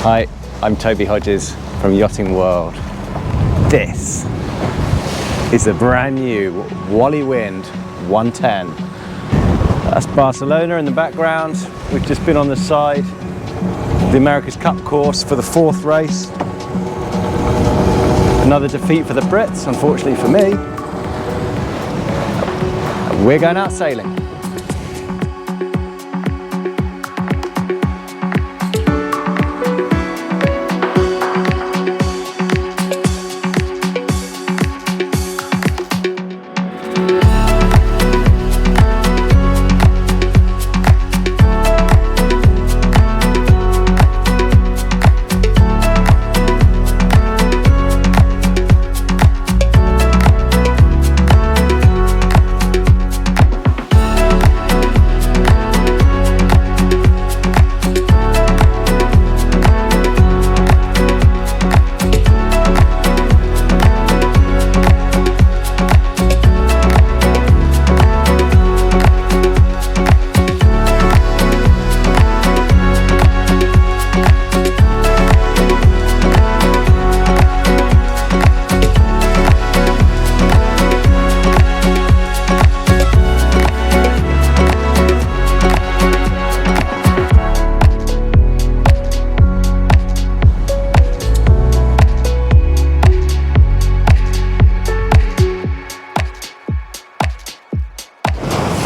Hi, I'm Toby Hodges from Yachting World. This is the brand new Wallywind 110. That's Barcelona in the background. We've just been on the side of the America's Cup course for the 4th race. Another defeat for the Brits, unfortunately for me. We're going out sailing.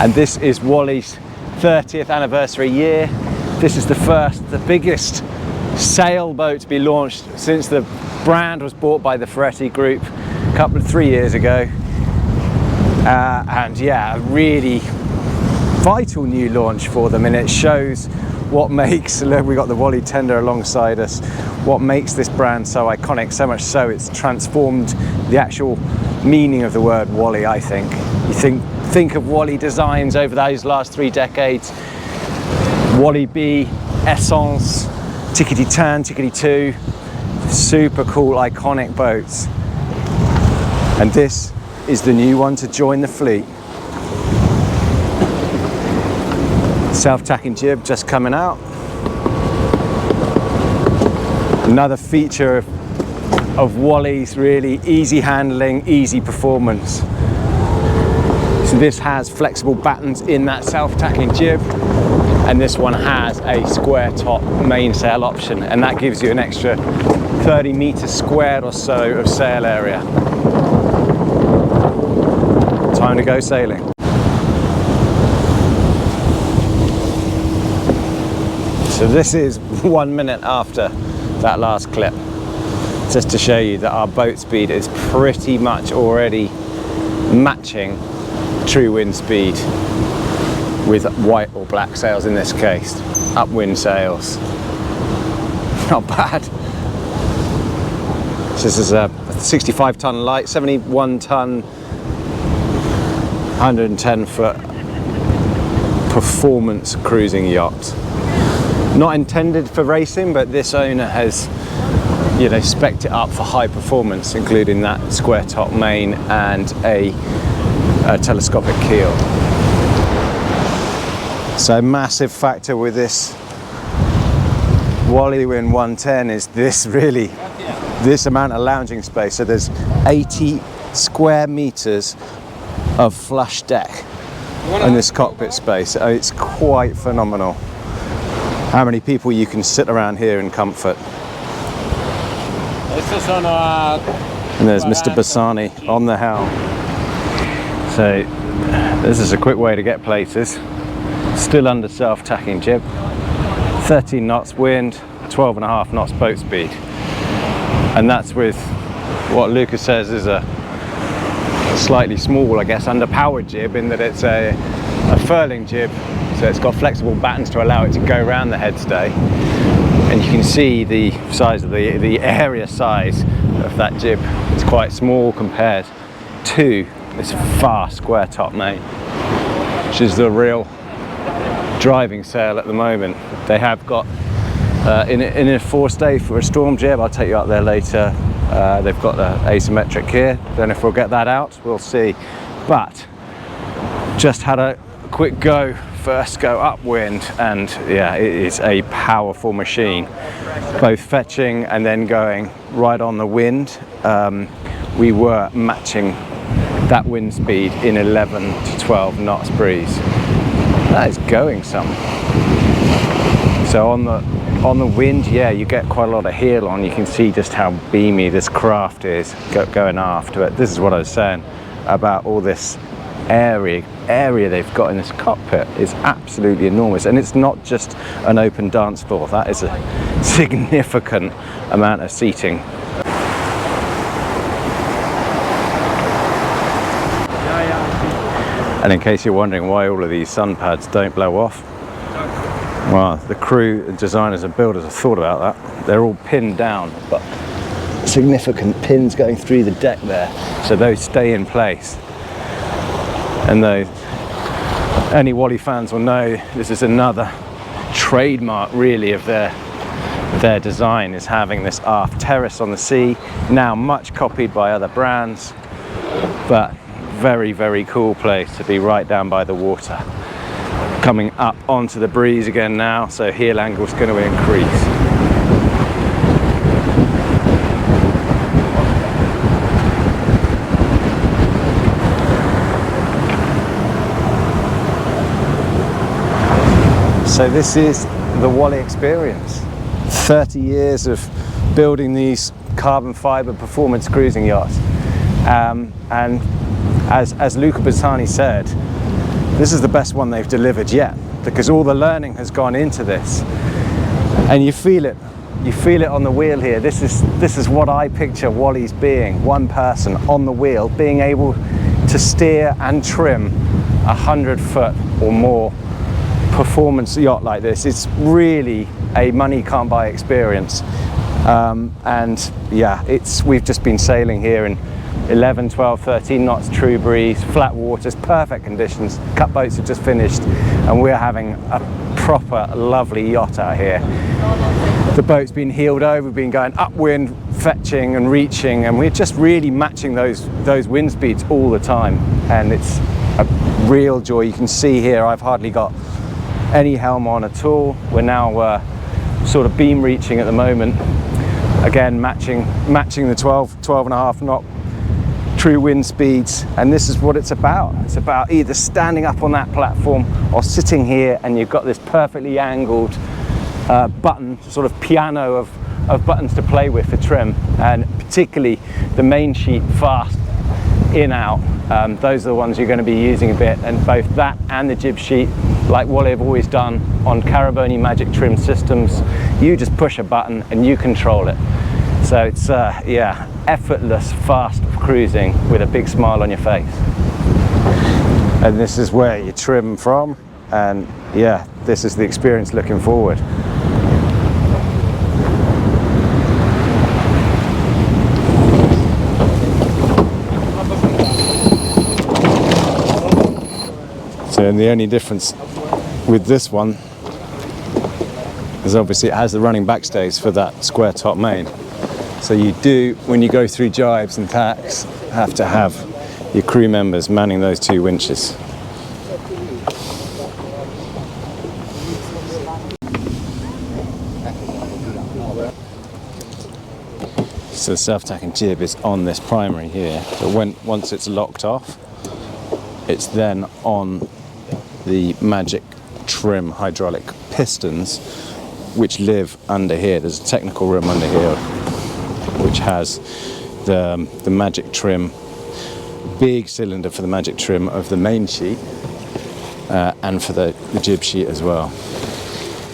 And this is Wally's 30th anniversary year. This is the biggest sailboat to be launched since the brand was bought by the Ferretti Group 3 years ago. And yeah, a really vital new launch for them, and it shows what makes, look, we got the Wally tender alongside us, what makes this brand so iconic, so much so it's transformed the actual meaning of the word Wally, I think. You think of Wally designs over those last 3 decades, Wally B, Essence, Tickety Tan, Tickety 2, super cool, iconic boats. And this is the new one to join the fleet. Self-tacking jib just coming out. Another feature of Wally's, really easy handling, easy performance. So this has flexible battens in that self-tacking jib, and this one has a square top mainsail option, and that gives you an extra 30 meters squared or so of sail area. Time to go sailing. So this is 1 minute after that last clip, just to show you that our boat speed is pretty much already matching true wind speed with white or black sails in this case, upwind sails. Not bad. So this is a 65 ton light, 71 ton, 110 foot performance cruising yacht. Not intended for racing, but this owner has, you know, spec'd it up for high performance, including that square top main and a telescopic keel. So massive factor with this Wallywind 110 is this amount of lounging space. So there's 80 square meters of flush deck in this cockpit space. It's quite phenomenal how many people you can sit around here in comfort. And there's Mr. Basani on the helm. So this is a quick way to get places. Still under self-tacking jib, 13 knots wind, 12.5 knots boat speed. And that's with what Luca says is a slightly small, I guess, underpowered jib, in that it's a furling jib. So it's got flexible battens to allow it to go around the headstay. And you can see the size of the area size of that jib. It's quite small compared to this fast square top main, which is the real driving sail at the moment. They have got in a forestay for a storm jib. I'll take you up there later. They've got the asymmetric here. Don't know if we'll get that out, we'll see. But just had a quick go first go upwind, and yeah, it is a powerful machine, both fetching and then going right on the wind. We were matching that wind speed in 11 to 12 knots breeze. That is going some. So on the wind, yeah, you get quite a lot of heel on. You can see just how beamy this craft is going aft. But this is what I was saying about all this area they've got in this cockpit is absolutely enormous. And it's not just an open dance floor. That is a significant amount of seating. And in case you're wondering why all of these sun pads don't blow off, well, the crew, the designers and builders have thought about that. They're all pinned down, but significant pins going through the deck there, so those stay in place. And those, any Wally fans will know this is another trademark really of their design, is having this aft terrace on the sea, now much copied by other brands, but very, very cool place to be right down by the water. Coming up onto the breeze again now, so heel angle is going to increase. So this is the Wally experience. 30 years of building these carbon fiber performance cruising yachts. And as Luca Basani said, this is the best one they've delivered yet, because all the learning has gone into this, and you feel it on the wheel here. This is what I picture Wally's being: one person on the wheel, being able to steer and trim a 100-foot or more performance yacht like this. It's really a money can't buy experience. And yeah, we've just been sailing here in 11, 12, 13 knots, true breeze, flat waters, perfect conditions. Cut boats have just finished, and we're having a proper lovely yacht out here. The boat's been heeled over, we've been going upwind, fetching and reaching, and we're just really matching those wind speeds all the time, and it's a real joy. You can see here I've hardly got any helm on at all. We're now sort of beam reaching at the moment, again matching the 12 and a half knot true wind speeds. And this is what it's about. It's about either standing up on that platform or sitting here, and you've got this perfectly angled button, sort of piano of buttons to play with for trim, and particularly the main sheet fast in out. Those are the ones you're going to be using a bit, and both that and the jib sheet, like Wally have always done on Caraboni Magic trim systems, you just push a button and you control it. So it's yeah, effortless, fast cruising with a big smile on your face. And this is where you trim from, and yeah, this is the experience looking forward. So, and the only difference with this one is obviously it has the running backstays for that square top main. So you do, when you go through jibes and tacks, have to have your crew members manning those two winches. So the self-tacking jib is on this primary here. So once it's locked off, it's then on the Magic trim hydraulic pistons, which live under here. There's a technical room under here which has the Magic trim, big cylinder for the Magic trim of the main sheet, and for the jib sheet as well.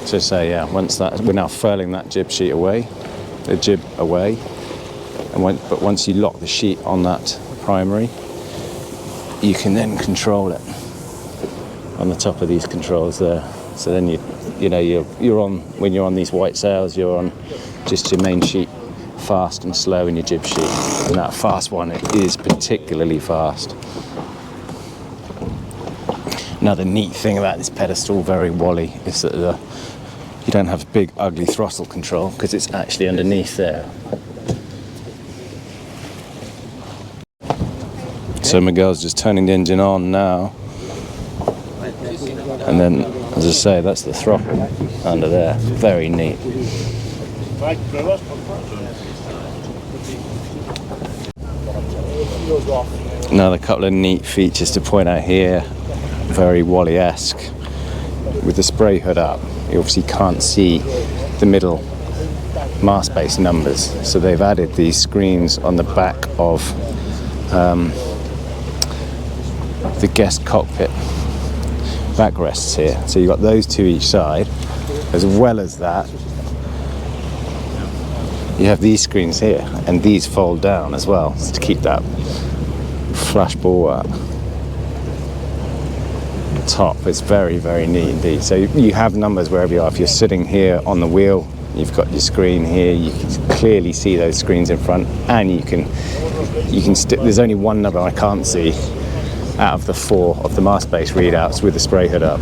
So say yeah, once that, we're now furling that jib sheet away, the jib away, and but once you lock the sheet on that primary, you can then control it on the top of these controls there. So then you know you're on, when you're on these white sails, you're on just your main sheet, fast and slow, in your jib sheet, and that fast one, it is particularly fast. Another neat thing about this pedestal, very Wally, is that you don't have big ugly throttle control because it's actually underneath there. So Miguel's just turning the engine on now. And then, as I say, that's the throttle under there. Very neat. Another couple of neat features to point out here, very Wally-esque. With the spray hood up, you obviously can't see the middle mast base numbers, so they've added these screens on the back of the guest cockpit backrests here. So you've got those two each side. As well as that, you have these screens here, and these fold down as well to keep that flush bulwark top. It's very, very neat indeed. So you have numbers wherever you are. If you're sitting here on the wheel, you've got your screen here. You can clearly see those screens in front, and you can there's only one number I can't see out of the 4 of the mast base readouts with the spray hood up.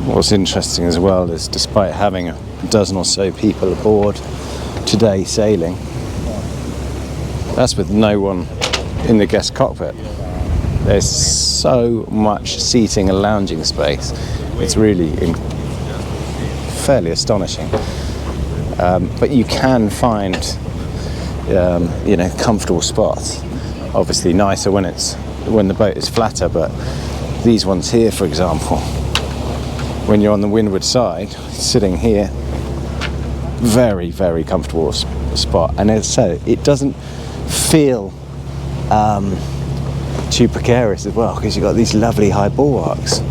What's interesting as well is, despite having a dozen or so people aboard today sailing, that's with no one in the guest cockpit. There's so much seating and lounging space. It's really fairly astonishing. But you can find, comfortable spots. Obviously nicer when the boat is flatter, but these ones here, for example, when you're on the windward side, sitting here, very, very comfortable spot. And as I said, it doesn't feel too precarious as well, because you've got these lovely high bulwarks,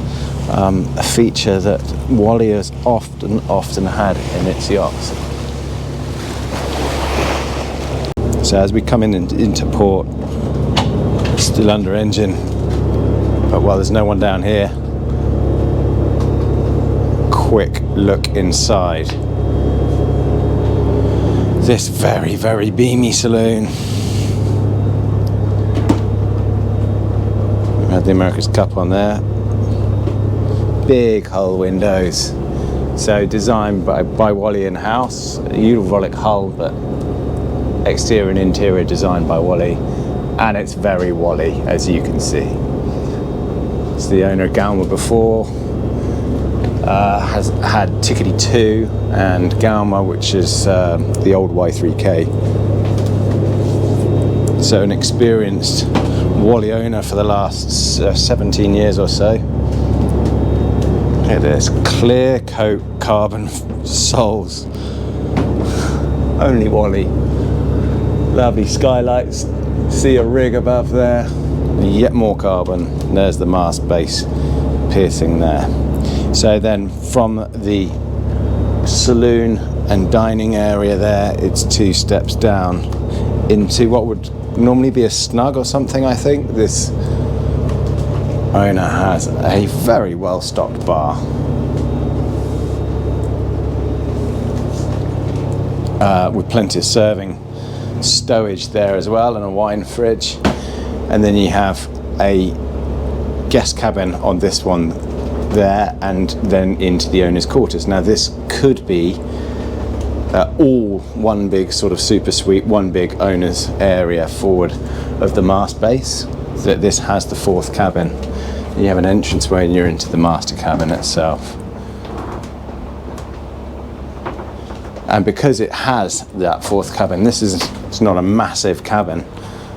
a feature that Wally has often had in its yachts. So as we come into port, still under engine, but while there's no one down here, quick look inside this very, very beamy saloon. We had the America's Cup on there. Big hull windows. So designed by Wally in-house. Eurovolic hull, but exterior and interior designed by Wally. And it's very Wally, as you can see. It's the owner of Galma before. Has had Tickety 2 and Galma, which is the old Y3K. So an experienced Wally owner for the last 17 years or so. Look at this, clear coat carbon soles. Only Wally. Lovely skylights. See a rig above there. Yet more carbon. There's the mast base piercing there. So then from the saloon and dining area there, it's 2 steps down into what would normally be a snug or something, I think. This owner has a very well stocked bar. With plenty of serving stowage there as well, and a wine fridge. And then you have a guest cabin on this one there, and then into the owner's quarters. Now this could be all one big sort of super suite, one big owner's area forward of the mast base. That this has the 4th cabin. You have an entranceway and you're into the master cabin itself. And because it has that 4th cabin, it's not a massive cabin.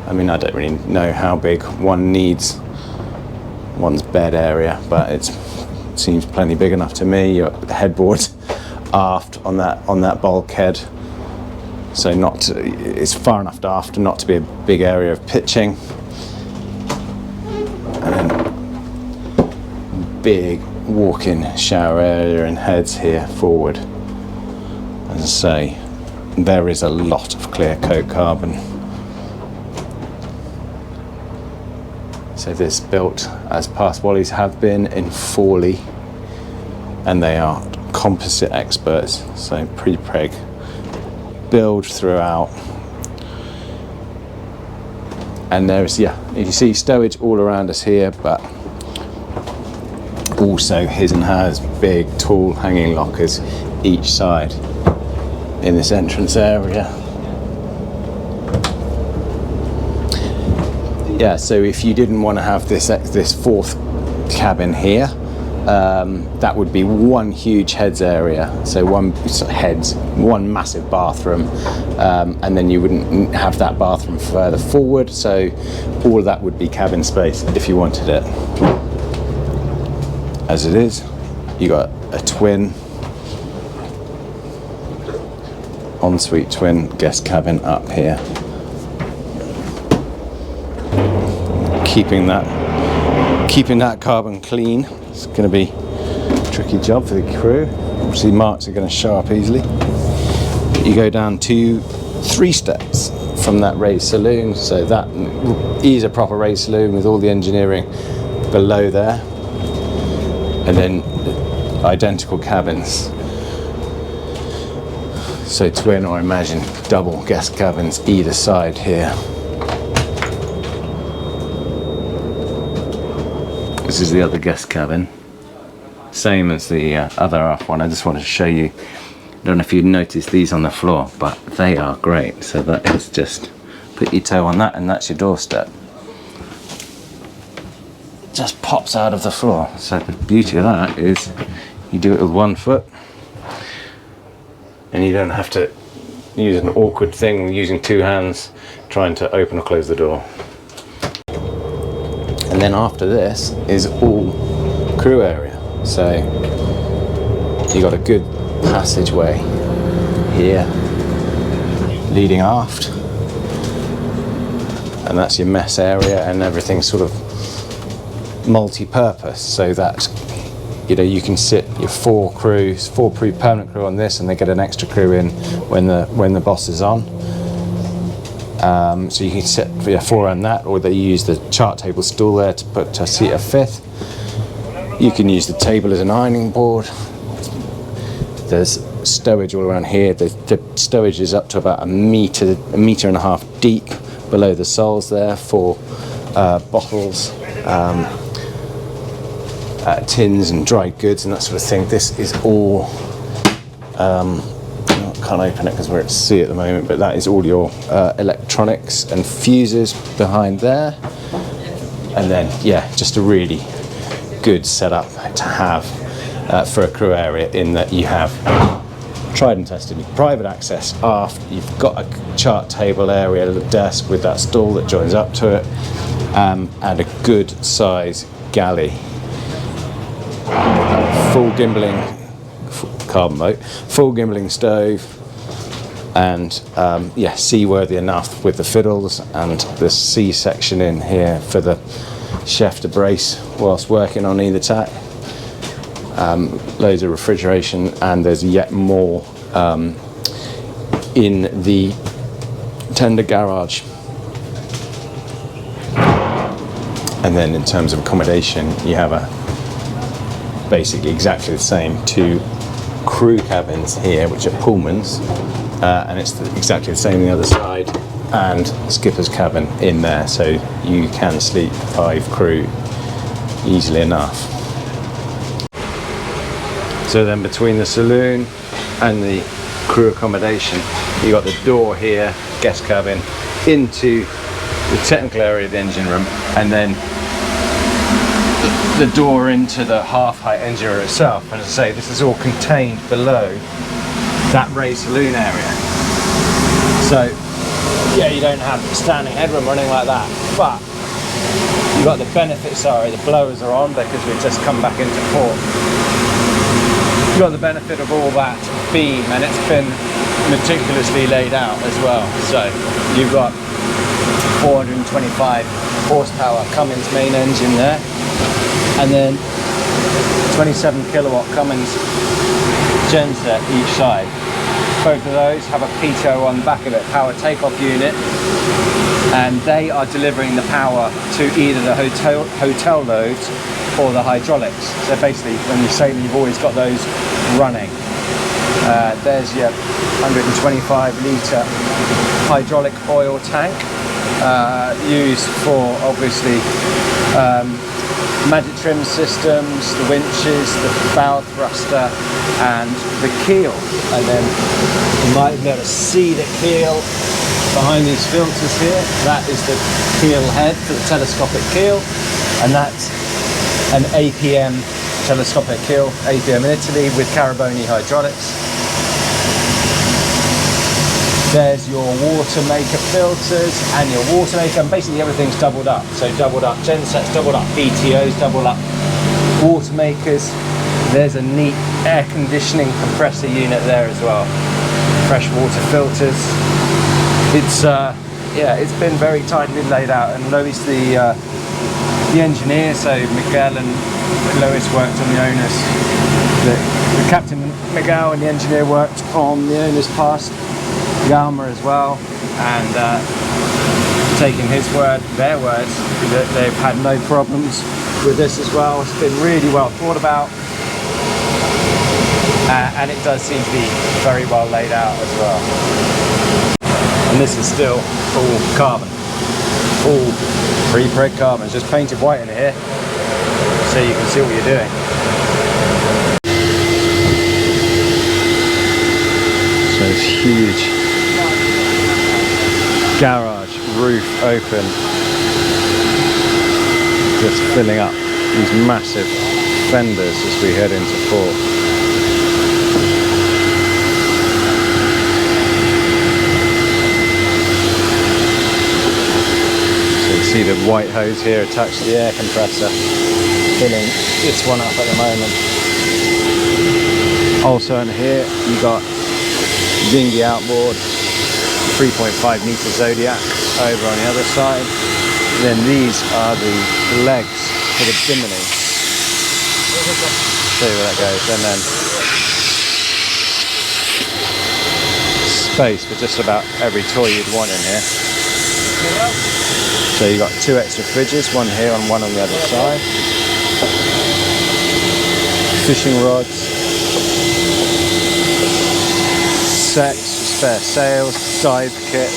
I mean, I don't really know how big one needs one's bed area, but it seems plenty big enough to me. Your headboard's aft on that bulkhead, so it's far enough aft not to be a big area of pitching. And then big walk-in shower area and heads here forward. As I say, there is a lot of clear coat carbon. So this built as past Wallies have been in Forley, and they are composite experts, so pre-preg build throughout. And there's, you can see stowage all around us here, but also his and hers big tall hanging lockers each side in this entrance area. Yeah, so if you didn't want to have this 4th cabin here. That would be one huge heads area, so one massive bathroom, and then you wouldn't have that bathroom further forward, so all of that would be cabin space if you wanted it. As it is, you got a twin, ensuite twin guest cabin up here, keeping that carbon clean. It's going to be a tricky job for the crew. Obviously marks are going to show up easily. You go down to 3 steps from that raised saloon, so that is a proper raised saloon with all the engineering below there, and then identical cabins. So twin, or imagine double guest cabins either side here. This is the other guest cabin, same as the other off one. I just wanted to show you. I don't know if you noticed these on the floor, but they are great. So that is just put your toe on that, and that's your doorstep. It just pops out of the floor. So the beauty of that is you do it with 1 foot, and you don't have to use an awkward thing using 2 hands trying to open or close the door. And then after this is all crew area. So you got a good passageway here leading aft, and that's your mess area, and everything's sort of multi-purpose, so that you can sit your 4 permanent crew on this, and they get an extra crew in when the boss is on. So you can sit for your 4 on that, or they use the chart table stool there to put a seat a 5th. You can use the table as an ironing board. There's stowage all around here. The stowage is up to about a meter and a half deep below the soles there for bottles, tins and dried goods and that sort of thing. This is all can't open it because we're at sea at the moment, but that is all your electronics and fuses behind there. And then just a really good setup to have for a crew area, in that you have tried and tested private access aft. You've got a chart table area, a desk with that stool that joins up to it, and a good size galley, full gimbaling carbon boat, full gimbaling stove, and seaworthy enough with the fiddles and the sea section in here for the chef to brace whilst working on either tack. Loads of refrigeration, and there's yet more in the tender garage. And then in terms of accommodation, you have basically exactly the same 2 crew cabins here, which are Pullmans, and it's exactly the same on the other side, and skipper's cabin in there, so you can sleep 5 crew easily enough. So then between the saloon and the crew accommodation, you got the door here, guest cabin, into the technical area of the engine room, and then the door into the half-height engine room itself. And as I say, this is all contained below that raised saloon area. So you don't have standing headroom or anything like that, but you've got the benefits are the blowers are on because we've just come back into port. You've got the benefit of all that beam, and it's been meticulously laid out as well. So you've got 425 horsepower Cummins main engine there, and then 27 kilowatt Cummins genset each side. Both of those have a pitot on the back of it, power takeoff unit, and they are delivering the power to either the hotel loads or the hydraulics. So basically, when you sail, you've always got those running. There's your 125 litre hydraulic oil tank, used for obviously magic trim systems, the winches, the bow thruster, and the keel. And then you might be able to see the keel behind these filters here. That is the keel head for the telescopic keel, and that's an APM telescopic keel, APM in Italy with Caraboni hydraulics. There's your water maker filters and your water maker, and basically everything's doubled up. So doubled up gensets, doubled up BTOs, doubled up water makers. There's a neat air conditioning compressor unit there as well. Fresh water filters. It's yeah, it's been very tidily laid out, and Lois, the engineer, so Miguel and Lois worked on the owners. The Captain Miguel and the engineer worked on the owners past Galma as well, and taking his word, their words, that they've had no problems with this as well. It's been really well thought about, and it does seem to be very well laid out as well. And this is still all carbon, all pre-preg carbon. It's just painted white in here so you can see what you're doing. So it's huge garage roof open, just filling up these massive fenders as we head into port. So you see the white hose here attached to the air compressor, filling this one up at the moment. Also in here you got dinghy outboard, 3.5 meter Zodiac over on the other side. And then these are the legs for the bimini. Show you where that goes. And then space for just about every toy you'd want in here. So you've got 2 extra fridges, one here and one on the other side. Fishing rods, sets, spare sails, dive kit.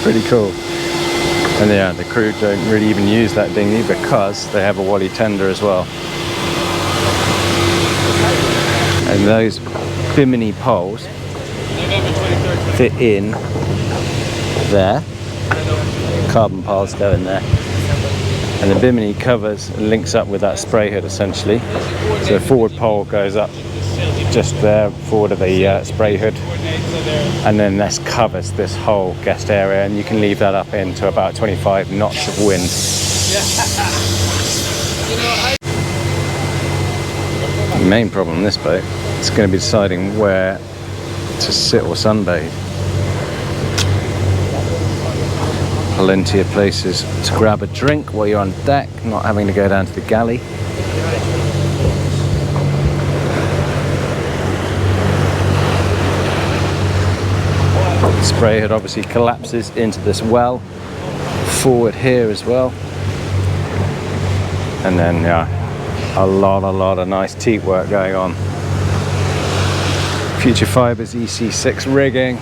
Pretty cool. And yeah, the crew don't really even use that dinghy because they have a Wally tender as well. And those bimini poles fit in there. Carbon piles go in there. And the bimini covers and links up with that spray hood essentially. So the forward pole goes up just there forward of the spray hood, and then this covers this whole guest area, and you can leave that up into about 25 knots of wind. The main problem in this boat is going to be deciding where to sit or sunbathe. Plenty of places to grab a drink while you're on deck, not having to go down to the galley. The spray hood obviously collapses into this well, forward here as well. And then yeah, a lot of nice teak work going on. Future Fibers EC6 rigging,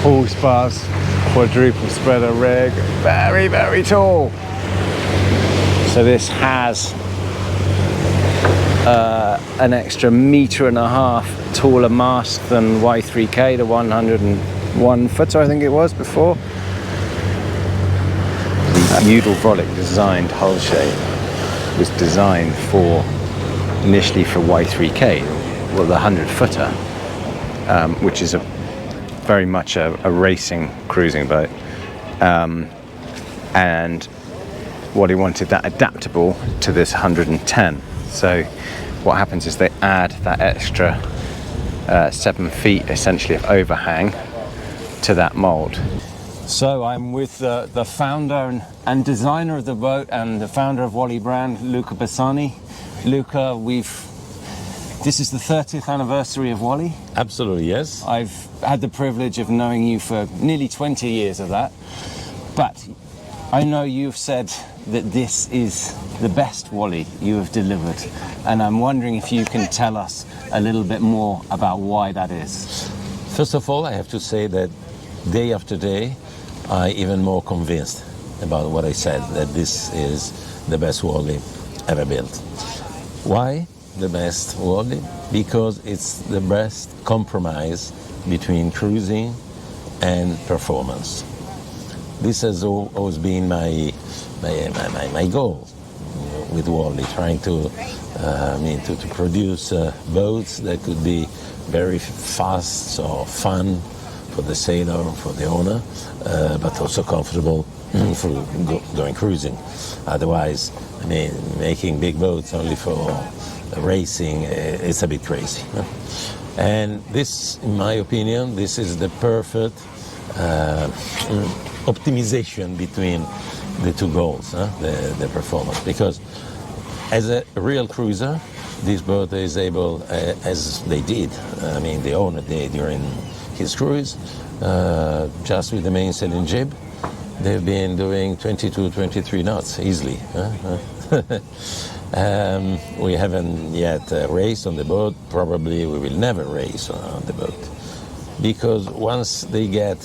pool spars, quadruple spreader rig, very tall. So this has an extra 1.5 meters taller mast than Y3K, the 101 footer I think it was before. The Udall-Vollick designed hull shape was designed initially for Y3K, well the 100 footer, which is very much a racing cruising boat, and Wally wanted that adaptable to this 110. So what happens is they add that extra 7 feet essentially of overhang to that mold. So I'm with the founder and designer of the boat and the founder of Wally brand, Luca Basani. Luca, this is the 30th anniversary of Wally. Absolutely, yes. I've had the privilege of knowing you for nearly 20 years of that, but I know you've said that this is the best Wally you have delivered, and I'm wondering if you can tell us a little bit more about why that is. First of all, I have to say that day after day, I'm even more convinced about what I said, that this is the best Wally ever built. Why the best Wally? Because it's the best compromise between cruising and performance. This has always been my goal with Wally, trying to to produce boats that could be very fast or fun for the sailor, for the owner, but also comfortable for going cruising. Otherwise, I mean, making big boats only for racing is a bit crazy. And this, in my opinion, this is the perfect optimization between the two goals, the performance. Because as a real cruiser, this boat is able, as they did, I mean, the owner did during his cruise, just with the mainsail and jib, they've been doing 22, 23 knots easily. We haven't yet raced on the boat. Probably we will never race on the boat, because once they get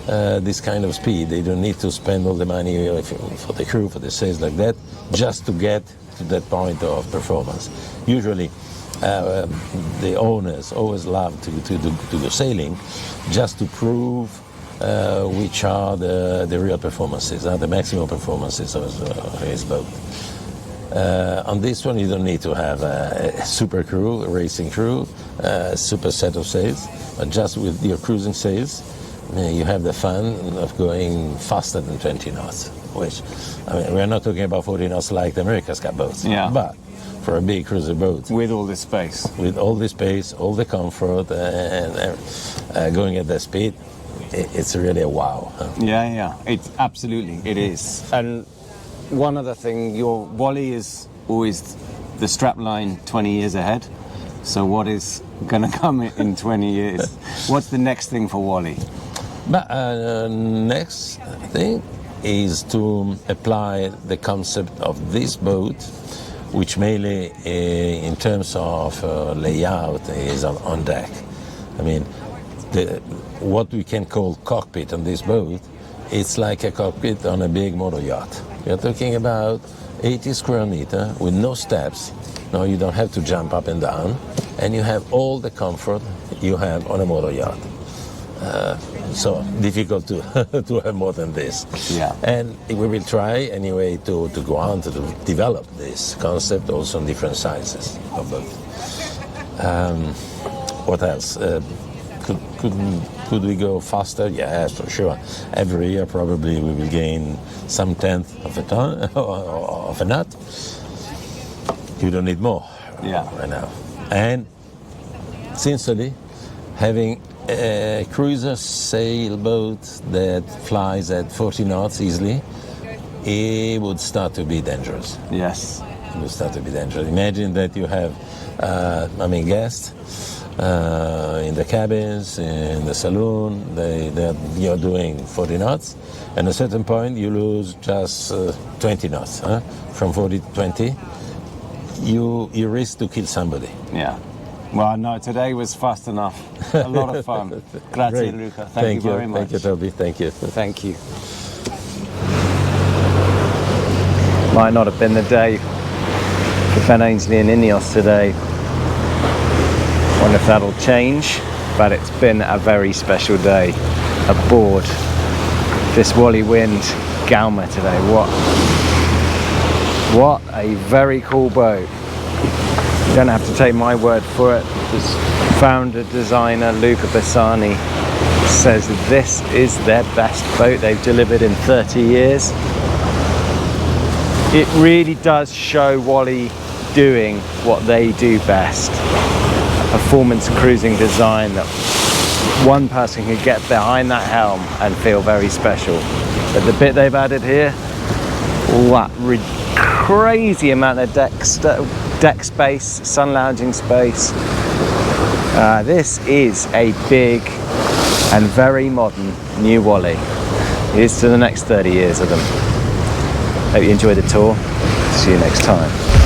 this kind of speed, they don't need to spend all the money for the crew, for the sails like that, just to get to that point of performance. Usually the owners always love to do sailing just to prove which are the real performances, the maximum performances of his boat. On this one, you don't need to have a super crew, a racing crew, a super set of sails, but just with your cruising sails, you have the fun of going faster than 20 knots, which, I mean, we're not talking about 40 knots like the America's Cup boats, but for a big cruiser boat. With all this space. With all the space, all the comfort, and going at that speed, it's really a wow. Yeah, it's absolutely, it is. And one other thing, your Wally is always the strap line 20 years ahead. So what is going to come in 20 years? What's the next thing for Wally? But next thing is to apply the concept of this boat, which mainly in terms of layout is on deck. I mean, what we can call cockpit on this boat, it's like a cockpit on a big motor yacht. We're talking about 80 square meter with no steps. No, you don't have to jump up and down, and you have all the comfort you have on a motor yacht. So difficult to have more than this. Yeah. And we will try anyway to go on to develop this concept also in different sizes of boat. What else? Could we go faster? Yes, for sure. Every year probably we will gain some tenth of a ton of a knot. You don't need more right now. And sincerely, having a cruiser sailboat that flies at 40 knots easily, it would start to be dangerous. Yes. It would start to be dangerous. Imagine that you have, guests in the cabins, in the saloon, you're doing 40 knots, and at a certain point you lose just 20 knots. From 40 to 20, you risk to kill somebody. Yeah. Well, no, today was fast enough. A lot of fun. Grazie, Luca. Thank you very much. Thank you, Toby. Thank you. Thank you. Might not have been the day for Ben Ainsley and Ineos today. Wonder if that'll change, but it's been a very special day aboard this Wallywind Galma today. What a very cool boat. You don't have to take my word for it. The founder designer Luca Basani says this is their best boat they've delivered in 30 years. It really does show Wally doing what they do best. A performance cruising design that one person can get behind that helm and feel very special. But the bit they've added here, what crazy amount of deck space, sun lounging space. This is a big and very modern new Wally. Here's to the next 30 years of them. Hope you enjoyed the tour. See you next time.